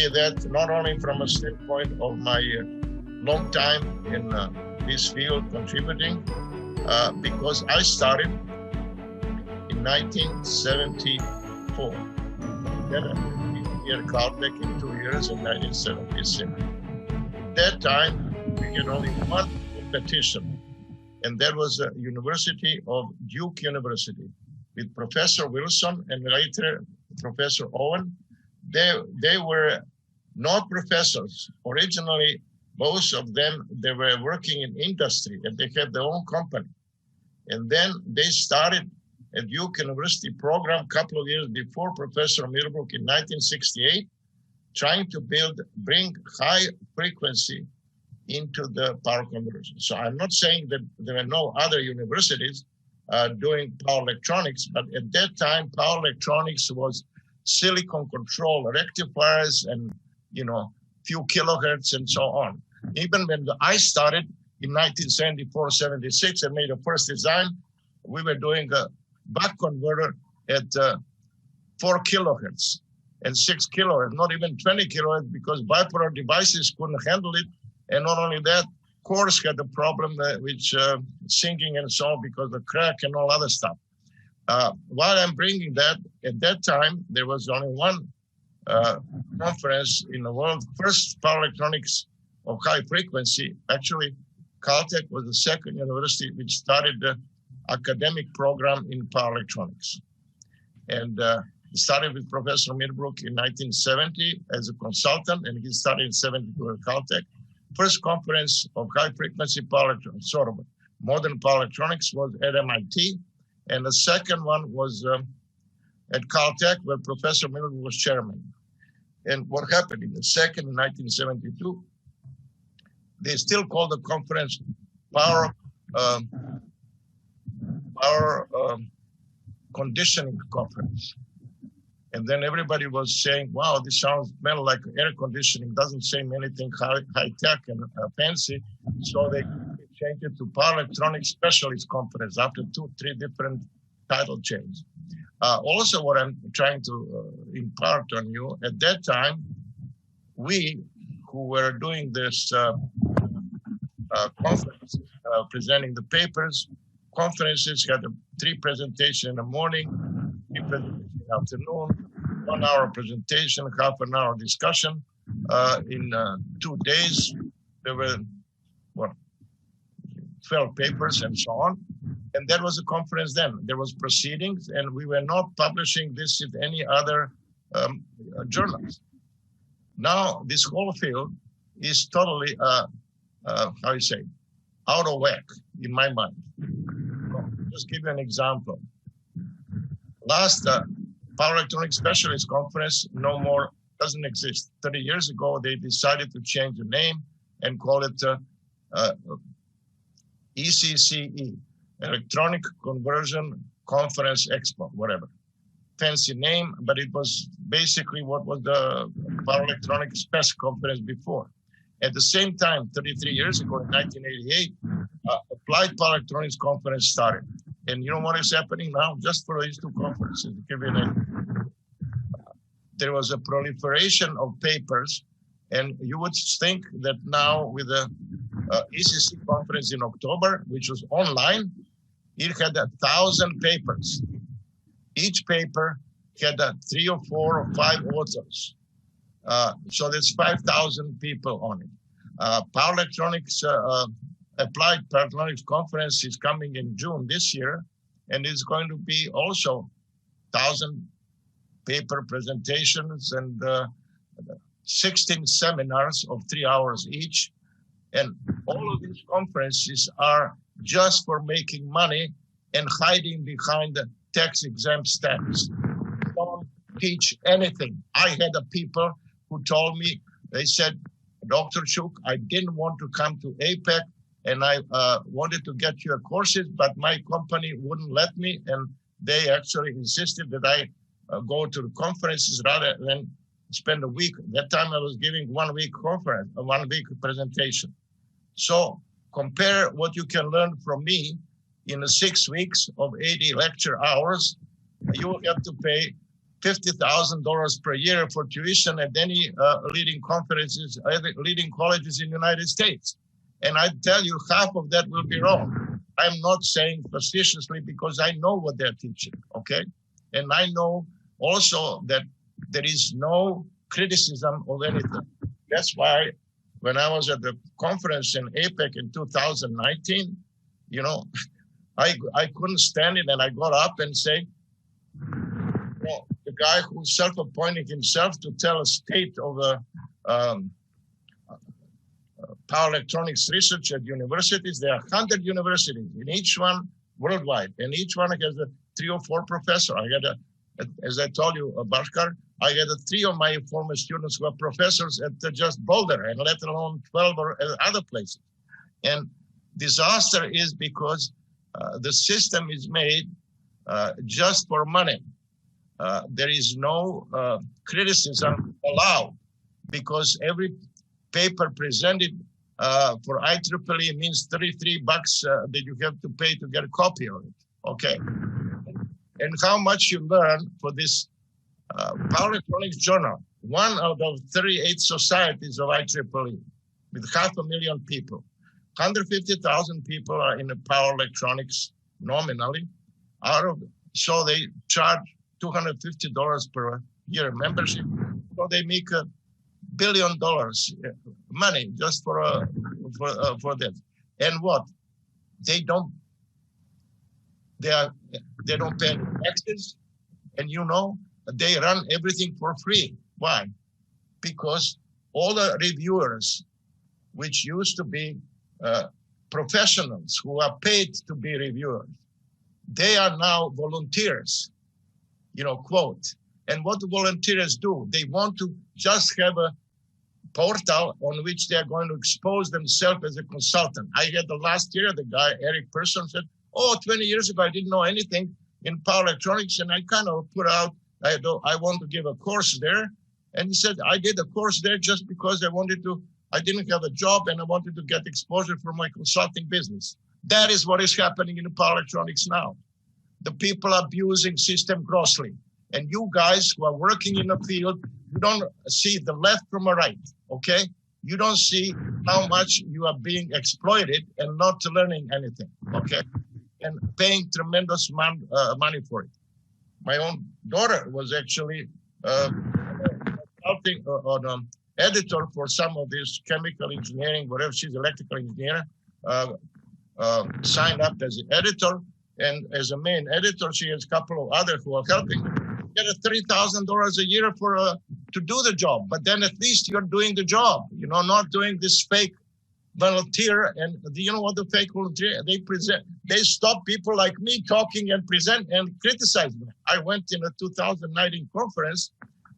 say that not only from a standpoint of my long time in this field contributing, because I started in 1974. Then I moved here at Caltech in 2 years in 1976. At that time, we had only one competition, and that was the University of Duke University with Professor Wilson and later Professor Owen. They were not professors. Originally, most of them, they were working in industry and they had their own company. And then they started a Duke University program a couple of years before Professor Middlebrook in 1968, trying to bring high frequency into the power conversion. So I'm not saying that there were no other universities doing power electronics, but at that time, power electronics was silicon control rectifiers and, few kilohertz and so on. Even when I started in 1974-76 and made the first design, we were doing a buck converter at 4 kilohertz and 6 kilohertz, not even 20 kilohertz, because bipolar devices couldn't handle it. And not only that, cores had a problem with sinking and so on because of the crack and all other stuff. While I'm bringing that, at that time, there was only one conference in the world, first power electronics of high frequency. Actually, Caltech was the second university which started the academic program in power electronics. And started with Professor Middlebrook in 1970 as a consultant, and he started in 72 at Caltech. First conference of high frequency power electronics, sort of modern power electronics, was at MIT. And the second one was at Caltech, where Professor Middlebrook was chairman. And what happened in the second in 1972, they still call the conference power conditioning conference. And then everybody was saying, wow, this sounds smell like air conditioning, doesn't say anything high tech and fancy. So they changed it to Power Electronics Specialist Conference after 2-3 different title changes. Also, what I'm trying to impart on you, at that time, we who were doing this conference, presenting the papers, conferences had 3 presentations in the morning, 3 presentations in the afternoon, 1 hour presentation, half an hour discussion. In 2 days, there were 12 papers and so on. And that was a conference then. There was proceedings, and we were not publishing this in any other journals. Now, this whole field is totally, out of whack, in my mind. Just give you an example. Last Power Electronics Specialist Conference, no more, doesn't exist. 30 years ago, they decided to change the name and call it ECCE, Electronic Conversion Conference Expo, whatever. Fancy name, but it was basically what was the Power Electronics Special Conference before. At the same time, 33 years ago, in 1988, Applied Power Electronics Conference started. And you know what is happening now? Just for these 2 conferences, there was a proliferation of papers, and you would think that now with the ECC conference in October, which was online, it had 1,000 papers. Each paper had 3 or 4 or 5 authors. So there's 5,000 people on it. Power Electronics, Applied Power Electronics Conference is coming in June this year, and it's going to be also 1,000 paper presentations and 16 seminars of 3 hours each. And all of these conferences are just for making money and hiding behind the tax-exempt status. Don't teach anything. I had people who told me, they said, Dr. Chuk, I didn't want to come to APEC, and I wanted to get your courses, but my company wouldn't let me, and they actually insisted that I go to the conferences rather than spend a week. That time I was giving 1 week conference, a 1 week presentation. So compare what you can learn from me in 6 weeks of 80 lecture hours. You will have to pay $50,000 per year for tuition at any leading conferences, leading colleges in the United States. And I tell you, half of that will be wrong. I'm not saying facetiously because I know what they're teaching, okay? And I know also that there is no criticism of anything. That's why when I was at the conference in APEC in 2019, you know, I couldn't stand it, and I got up and say, well, the guy who's self-appointing himself to tell a state of power electronics research at universities. There are 100 universities in each one worldwide, and each one has 3 or 4 professors. I had, as I told you, Bhaskar, I had 3 of my former students who are professors at just Boulder, and let alone 12 or other places. And disaster is because the system is made just for money. There is no criticism allowed because every paper presented for IEEE means $33 that you have to pay to get a copy of it. Okay. And how much you learn for this Power Electronics Journal, one out of 38 societies of IEEE with 500,000 people. 150,000 people are in the power electronics nominally. So they charge $250 per year membership. So they make $1 billion money just for that. And what? They don't pay any taxes, and you know, they run everything for free. Why? Because all the reviewers, which used to be professionals who are paid to be reviewers, they are now volunteers, you know, quote. And what do volunteers do? They want to just have a portal on which they are going to expose themselves as a consultant. I had last year, the guy, Eric Person, said, 20 years ago, I didn't know anything in power electronics, and I kind of put out, I want to give a course there. And he said, I did a course there just because I didn't have a job and I wanted to get exposure for my consulting business. That is what is happening in the power electronics now. The people are abusing system grossly. And you guys who are working in the field, you don't see the left from the right, okay? You don't see how much you are being exploited and not learning anything, okay? And paying tremendous money for it. My own daughter was actually editor for some of this chemical engineering, whatever, she's electrical engineer, signed up as an editor. And as a main editor, she has a couple of others who are helping. Get $3,000 a year to do the job, but then at least you're doing the job, you know, not doing this fake volunteer. And you know what the fake volunteer, they stop people like me talking and present and criticize them. I went in a 2019 conference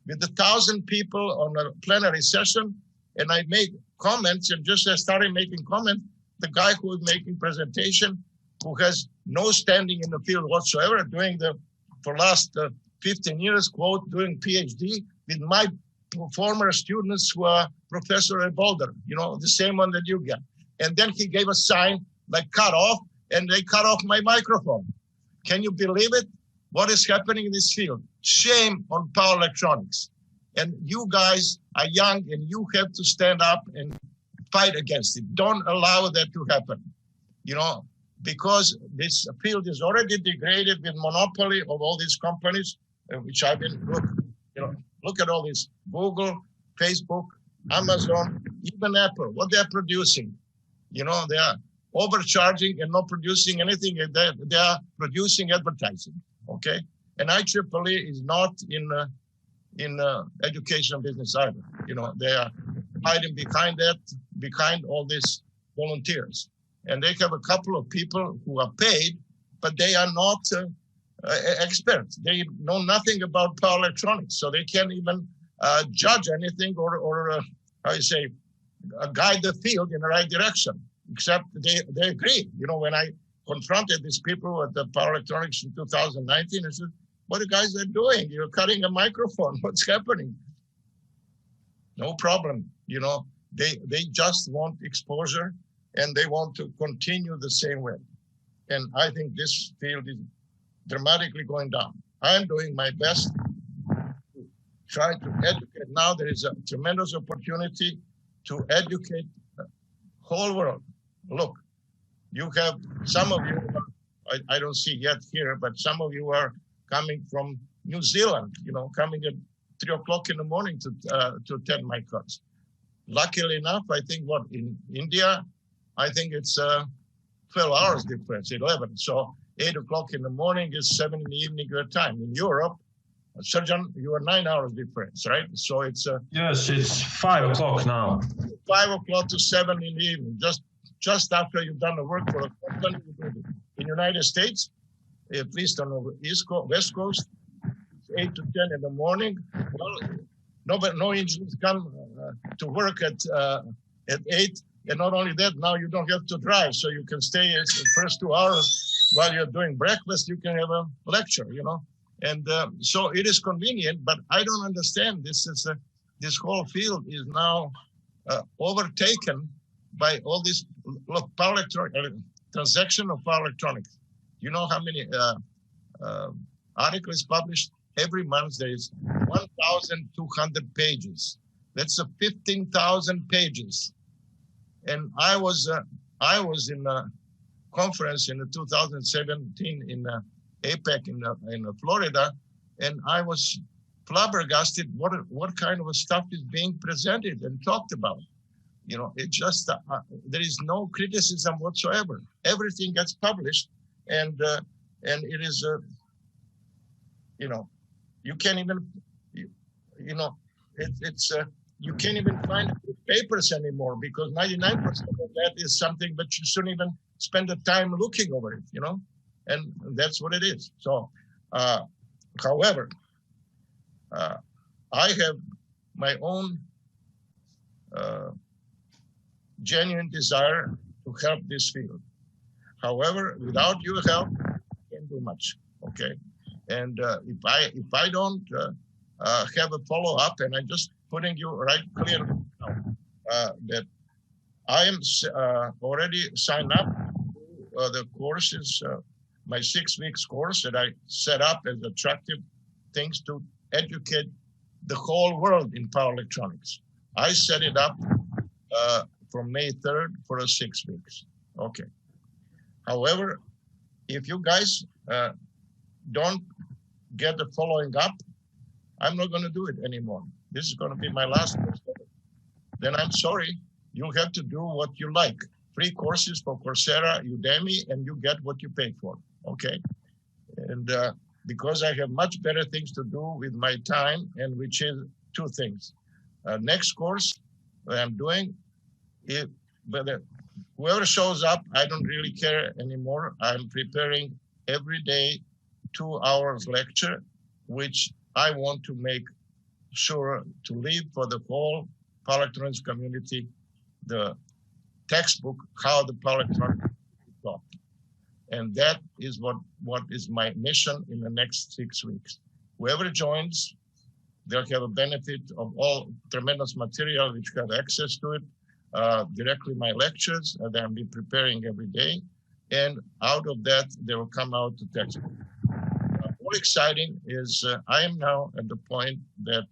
with 1,000 people on a plenary session, and I made comments, and just as I started making comments, the guy who was making presentation, who has no standing in the field whatsoever, for last 15 years, quote, doing PhD with my former students who are professor at Boulder, you know, the same one that you get. And then he gave a sign like cut off, and they cut off my microphone. Can you believe it? What is happening in this field? Shame on power electronics. And you guys are young, and you have to stand up and fight against it. Don't allow that to happen, you know, because this field is already degraded with monopoly of all these companies, which I've been, look at all this, Google, Facebook, Amazon, even Apple, what they're producing. You know, they are overcharging and not producing anything. They are producing advertising, okay? And IEEE is not in education business either. You know, they are hiding behind all these volunteers. And they have a couple of people who are paid, but they are not experts. They know nothing about power electronics, so they can't even judge anything or guide the field in the right direction, except they agree. You know, when I confronted these people at the power electronics in 2019, I said, what the guys are doing? You're cutting a microphone. What's happening? No problem. You know, they just want exposure, and they want to continue the same way. And I think this field is dramatically going down. I'm doing my best try to educate. Now there is a tremendous opportunity to educate the whole world. Look, you have, some of you, I don't see yet here, but some of you are coming from New Zealand, you know, coming at 3 o'clock in the morning to attend my class. Luckily enough, I think what in India, I think it's 12 hours difference, 11. So 8 o'clock in the morning is 7 in the evening your time. In Europe, Surgeon, you are 9 hours difference, right? So it's yes, it's 5 o'clock now. 5 o'clock to 7 in the evening, just after you've done the work for a company. In the United States, at least on the East Coast, West Coast, it's 8 to 10 in the morning. Well, no engineers come to work at 8. And not only that, now you don't have to drive, so you can stay the first 2 hours while you're doing breakfast. You can have a lecture, you know, and so it is convenient. But I don't understand. This whole field is now overtaken by all this. Look, power electronics, transaction of power electronics. You know how many articles published every month? There is 1,200 pages. That's 15,000 pages. And I was in a conference in 2017 in APEC in Florida, and I was flabbergasted what kind of stuff is being presented and talked about. You know, it just there is no criticism whatsoever. Everything gets published, and it is you know, you can't even you can't even find papers anymore, because 99% of that is something that you shouldn't even spend the time looking over it, you know, and that's what it is. So, however, I have my own genuine desire to help this field. However, without your help, I can't do much. Okay, and if I don't have a follow-up, and I just putting you right clear now, that I am already signed up to the courses, my 6 weeks course that I set up as attractive things to educate the whole world in power electronics. I set it up from May 3rd for 6 weeks. Okay. However, if you guys don't get the following up, I'm not going to do it anymore. This is going to be my last course. Then I'm sorry, you have to do what you like. Free courses for Coursera, Udemy, and you get what you pay for, okay? And because I have much better things to do with my time, and which is 2 things. Next course that I'm doing, whoever shows up, I don't really care anymore. I'm preparing every day 2 hours lecture, which I want to make sure to leave for the whole power electronics community the textbook, how the power electronics is taught. And that is what is my mission in the next 6 weeks. Whoever joins, they'll have a benefit of all tremendous material which have access to it, directly my lectures that I'll be preparing every day. And out of that, they will come out the textbook. More exciting is I am now at the point that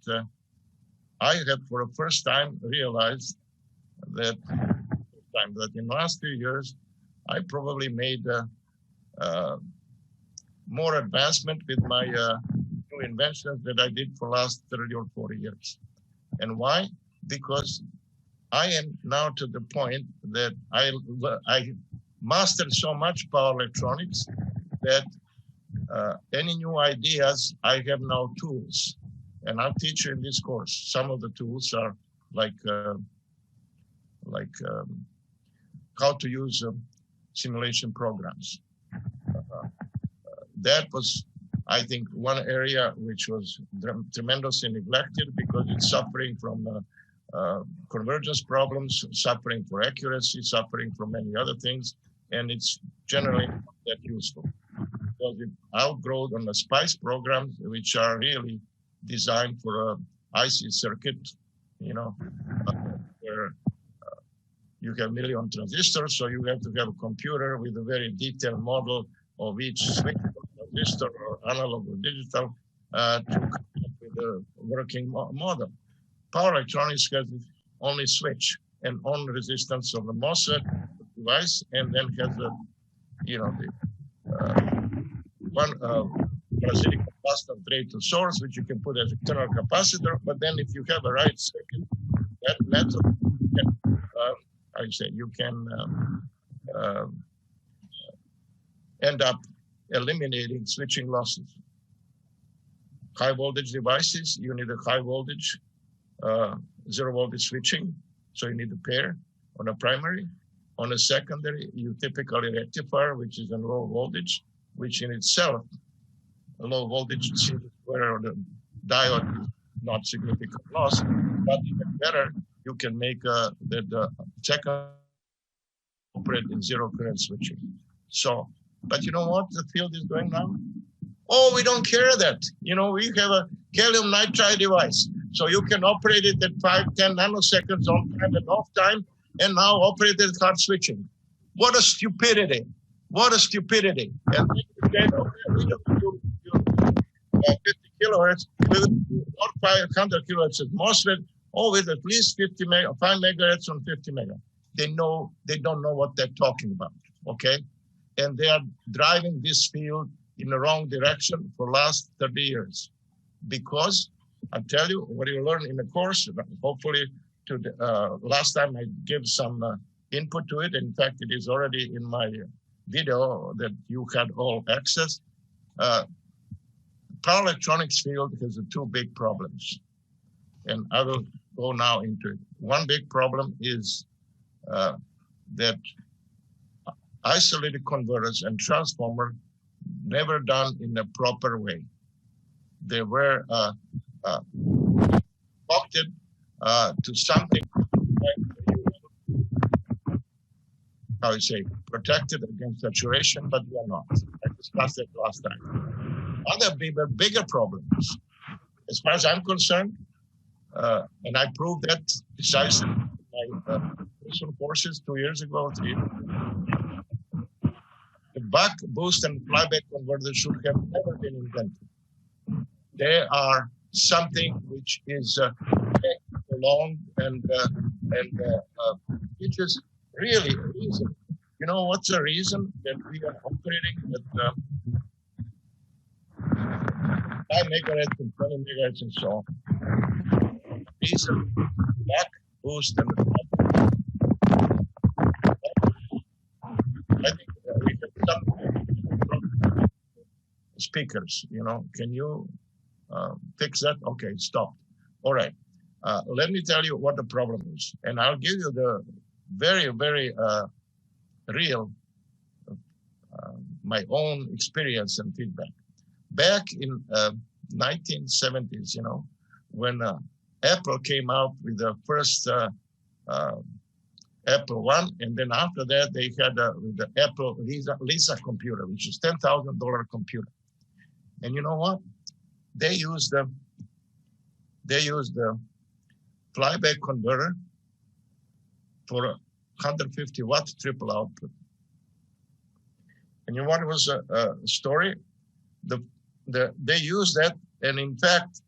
I have for the first time realized that in the last few years, I probably made more advancement with my new inventions that I did for the last 30 or 40 years. And why? Because I am now to the point that I mastered so much power electronics that any new ideas, I have now tools, and I'll teach you in this course. Some of the tools are like how to use simulation programs. That was, I think, one area which was tremendously neglected because it's suffering from convergence problems, suffering for accuracy, suffering from many other things, and it's generally not that useful. Because it outgrowth on the SPICE programs, which are really designed for a IC circuit, you know, where you have million transistors, so you have to have a computer with a very detailed model of each switch transistor or analog or digital to come up with working model. Power electronics has only switch and on resistance of the MOSFET device, and then has a, one parasitic capacitor drain to source, which you can put as external capacitor. But then, if you have a right circuit, that method, you can end up eliminating switching losses. High voltage devices, you need a high voltage, zero voltage switching. So you need a pair on a primary. On a secondary, you typically rectifier, which is a low voltage, which in itself, a low voltage is where the diode is not significant loss, but even better, you can make the second operate in zero current switching. So, but you know what the field is doing now? Oh, we don't care that. We have a gallium nitride device. So you can operate it at 5-10 nanoseconds on time and off time, and now operate it hard switching. What a stupidity. What a stupidity. And then, we don't do 50 kilohertz, with 500 kilohertz at MOSFET, or with at least 5 megahertz on 50 megahertz. They don't know what they're talking about, okay? And they are driving this field in the wrong direction for last 30 years. Because I tell you what you learn in the course, hopefully last time I gave some input to it. In fact, it is already in my video that you had all access. Power electronics field has two big problems. And I will go now into it. One big problem is that isolated converters and transformer never done in a proper way. They were opted to something like, protected against saturation, but we are not. I discussed it last time. Other bigger problems, as far as I'm concerned, and I proved that precisely in my personal courses 2 years ago, 3 years ago. The buck, boost, and flyback converters should have never been invented. They are something which is prolonged and which is really a reason. You know what's the reason that we are operating at 5 megahertz and 20 megahertz and so on? Reason, back, boost, and I think we have some speakers, can you fix that? Okay, stop. All right. Let me tell you what the problem is. And I'll give you the very, very real, my own experience and feedback. Back in 1970s, when Apple came out with the first Apple One, and then after that they had the Apple Lisa computer, which is $10,000 computer. And you know what? They used the flyback converter for 150 watt triple output. And you know what was a story? They used that, and in fact,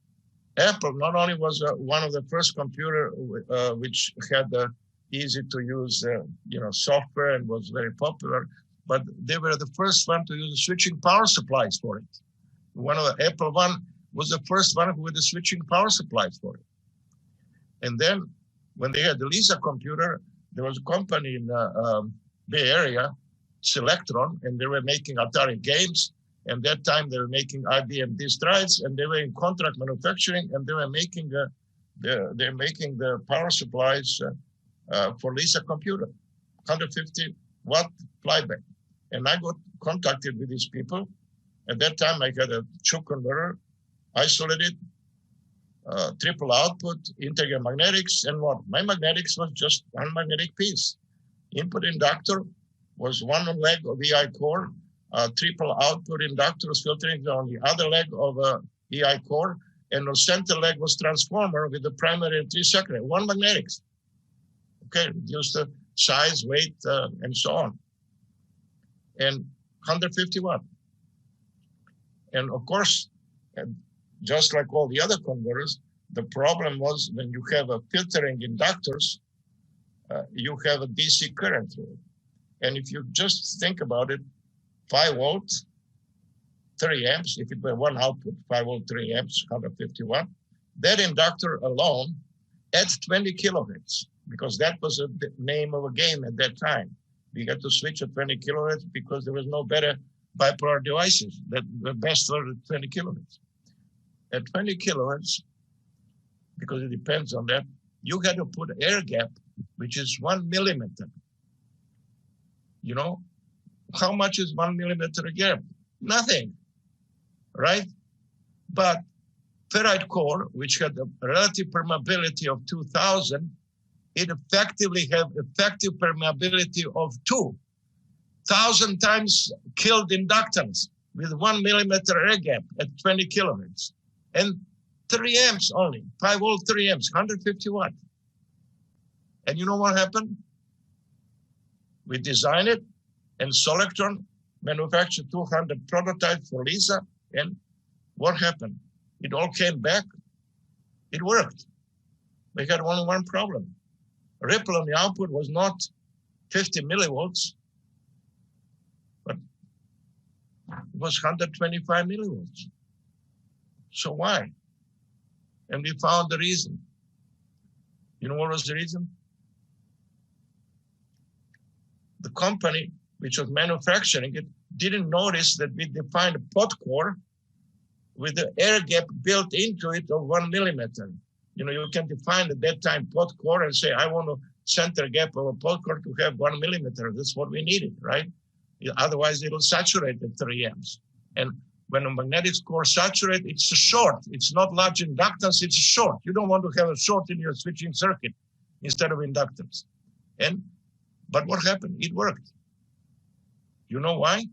Apple not only was one of the first computer which had the easy to use software and was very popular, but they were the first one to use switching power supplies for it. One of the Apple One was the first one with the switching power supplies for it. And then when they had the Lisa computer, there was a company in the Bay Area, Electron, and they were making Atari games. And that time they were making IBM disk drives, and they were in contract manufacturing, and they were making the power supplies for Lisa computer, 150 watt flyback. And I got contacted with these people. At that time, I had a choke converter, isolated, triple output, integer magnetics, and what? My magnetics was just one magnetic piece. Input inductor was one leg of EI core. Triple output inductor was filtering on the other leg of EI core, and the center leg was transformer with the primary and 3 secondary. One magnetics. Okay, reduce the size, weight, and so on. And 150 watt. And of course, just like all the other converters, The problem was when you have a filtering inductors, you have a DC current through it. And if you just think about it, 5 volts, 3 amps, if it were one output, 5 volt, 3 amps, 151, that inductor alone adds 20 kilohertz, because that was the name of a game at that time. We had to switch at 20 kilohertz because there was no better bipolar devices that were best for 20 kilohertz. At 20 kilohertz, because it depends on that, you had to put air gap, which is 1 millimeter. You know, how much is 1 millimeter gap? Nothing, right? But ferrite core, which had a relative permeability of 2000, it effectively have effective permeability of 2,000 times killed inductance with 1 millimeter air gap at 20 kilohertz. And 3 amps only, 5 volt, 3 amps, 150 watt. And you know what happened? We designed it, and Solectron manufactured 200 prototypes for Lisa, and what happened? It all came back. It worked. We had only one problem. Ripple on the output was not 50 millivolts, but it was 125 millivolts. So why? And we found the reason. You know what was the reason? The company which was manufacturing it didn't notice that we defined a pot core with the air gap built into it of 1 millimeter. You know, you can define at that time pot core and say, I want a center gap of a pot core to have 1 millimeter. That's what we needed, right? Otherwise, it'll saturate at 3 amps. And when a magnetic core saturates, it's a short. It's not large inductance, it's short. You don't want to have a short in your switching circuit instead of inductance. But what happened? It worked. You know why?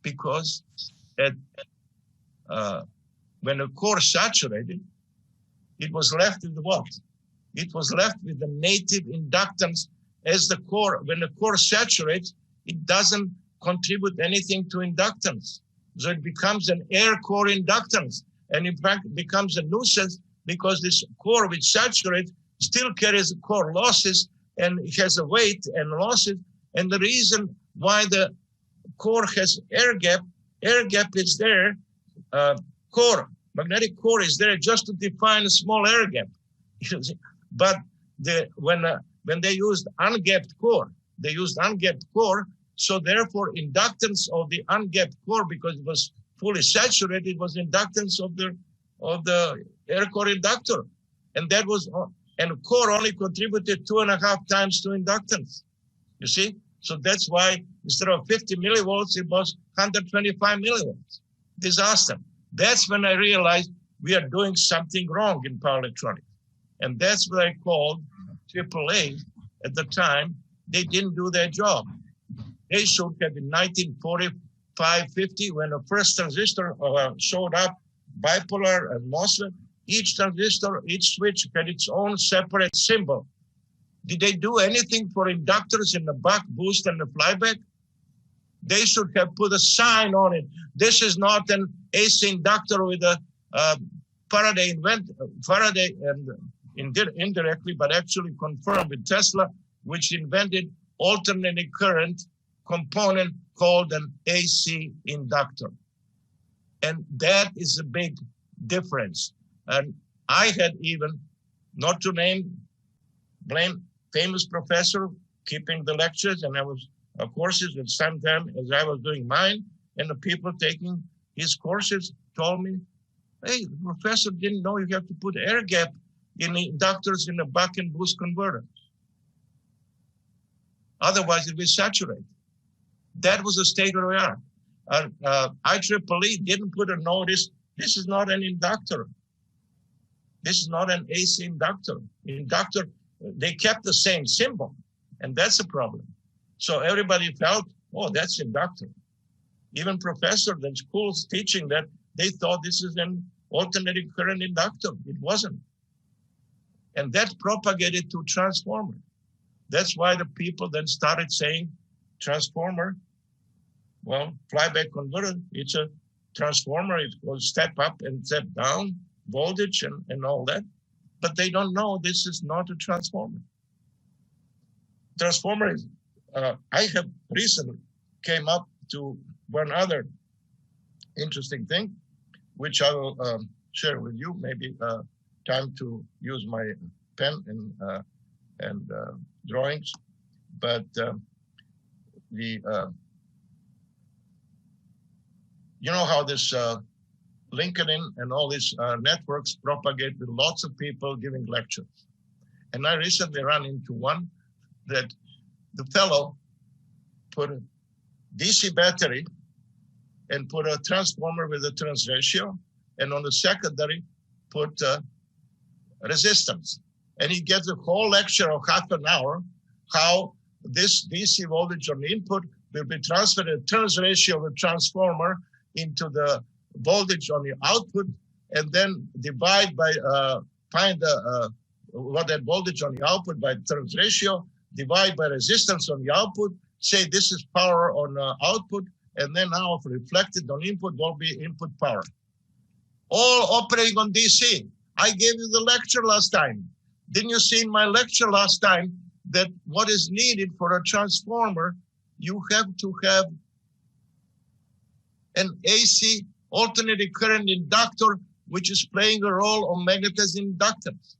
Because when the core saturated, it was left with what? It was left with the native inductance as the core. When the core saturates, it doesn't contribute anything to inductance. So it becomes an air core inductance. And in fact, it becomes a nuisance because this core which saturates still carries the core losses, and it has a weight and losses. And the reason why the core has air gap is there, magnetic core is there just to define a small air gap. But when they used ungapped core, so therefore inductance of the ungapped core, because it was fully saturated, was inductance of the air core inductor. And that was, and core only contributed 2.5 times to inductance. You see? So that's why instead of 50 millivolts, it was 125 millivolts. Disaster. That's when I realized we are doing something wrong in power electronics. And that's what I called AAA at the time. They didn't do their job. They should have in 1945-50, when the first transistor showed up, bipolar and MOSFET, each transistor, each switch had its own separate symbol. Did they do anything for inductors in the buck, boost, and the flyback? They should have put a sign on it. This is not an AC inductor with a Faraday and indirectly, but actually confirmed with Tesla, which invented alternating current component called an AC inductor. And that is a big difference. And I had even, not to blame famous professor keeping the lectures, and I was courses at some time as I was doing mine, and the people taking his courses told me, hey, the professor didn't know you have to put air gap in the inductors in the buck and boost converter. Otherwise, it will saturate. That was the state of the art. IEEE didn't put a notice, this is not an inductor. This is not an AC inductor. Inductor, they kept the same symbol, and that's a problem. So everybody felt, oh, that's inductor. Even professors in schools teaching that, they thought this is an alternating current inductor. It wasn't. And that propagated to transformer. That's why the people then started saying transformer, well, flyback converter, it's a transformer. It goes step up and step down. voltage and all that, but they don't know this is not a transformer. Transformer is, I have recently came up to one other interesting thing, which I will share with you. Maybe time to use my pen and drawings, but you know how this LinkedIn and all these networks propagate with lots of people giving lectures. And I recently ran into one that the fellow put a DC battery and put a transformer with a turns ratio, and on the secondary put resistance. And he gets a whole lecture of half an hour how this DC voltage on the input will be transferred at turns ratio of a transformer into the voltage on the output, and then divide by find what that voltage on the output by turns ratio, divide by resistance on the output, say this is power on output, and then now if reflected on input will be input power. All operating on DC. I gave you the lecture last time. Didn't you see in my lecture last time that what is needed for a transformer, you have to have an AC alternating current inductor, which is playing a role on magnetism inductance.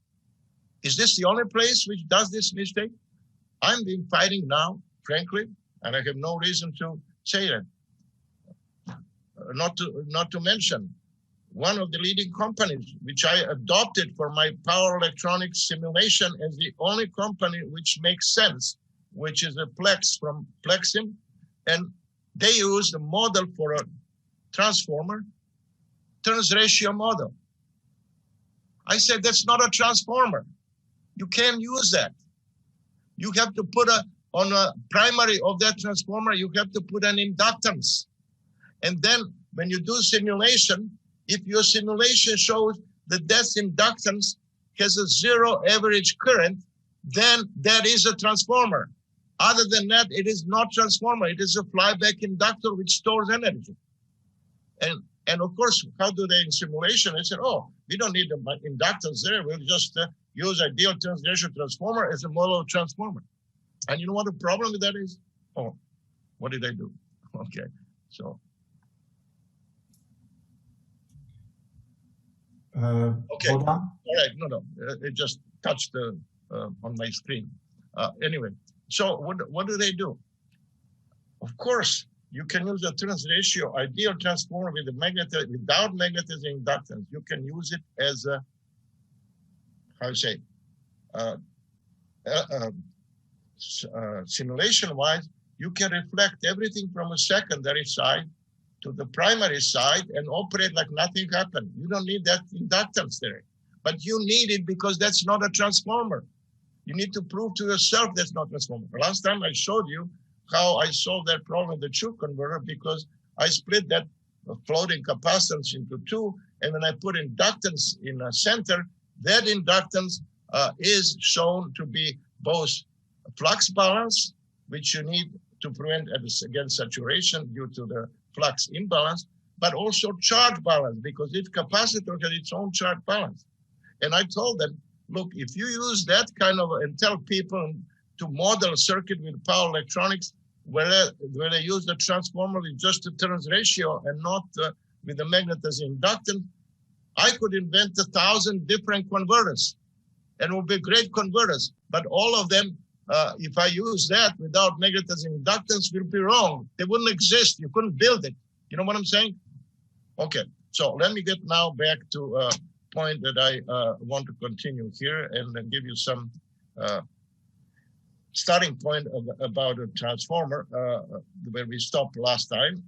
Is this the only place which does this mistake? I'm been fighting now, frankly, and I have no reason to say that. Not to mention one of the leading companies, which I adopted for my power electronics simulation as the only company which makes sense, which is a Plex from Plexim, and they use the model for a transformer, turns ratio model. I said, that's not a transformer. You can't use that. You have to put on a primary of that transformer, you have to put an inductance. And then when you do simulation, if your simulation shows that that inductance has a zero average current, then that is a transformer. Other than that, it is not transformer. It is a flyback inductor which stores energy. And of course, how do they in simulation? They said, oh, we don't need the inductance there. We'll just use ideal turns ratio transformer as a model of transformer. And you know what the problem with that is? Oh, what did I do? Okay, so. Okay, all right, no, it just touched on my screen. Anyway, so what do they do? Of course, you can use a turns ratio ideal transformer with a without magnetism inductance. You can use it as a, how to say, simulation-wise, you can reflect everything from a secondary side to the primary side and operate like nothing happened. You don't need that inductance there, but you need it because that's not a transformer. You need to prove to yourself that's not a transformer. Last time I showed you how I solved that problem with the true converter because I split that floating capacitance into two, and when I put inductance in the center, that inductance is shown to be both flux balance, which you need to prevent against saturation due to the flux imbalance, but also charge balance, because each capacitor has its own charge balance. And I told them, look, if you use that kind of, and tell people to model a circuit with power electronics, where they use the transformer with just a turns ratio and not with the magnetism inductance, I could invent 1,000 different converters, and it would be great converters. But all of them, if I use that without magnetism inductance, will be wrong. They wouldn't exist. You couldn't build it. You know what I'm saying? Okay. So let me get now back to a point that I want to continue here and then give you some starting point about a transformer where we stopped last time.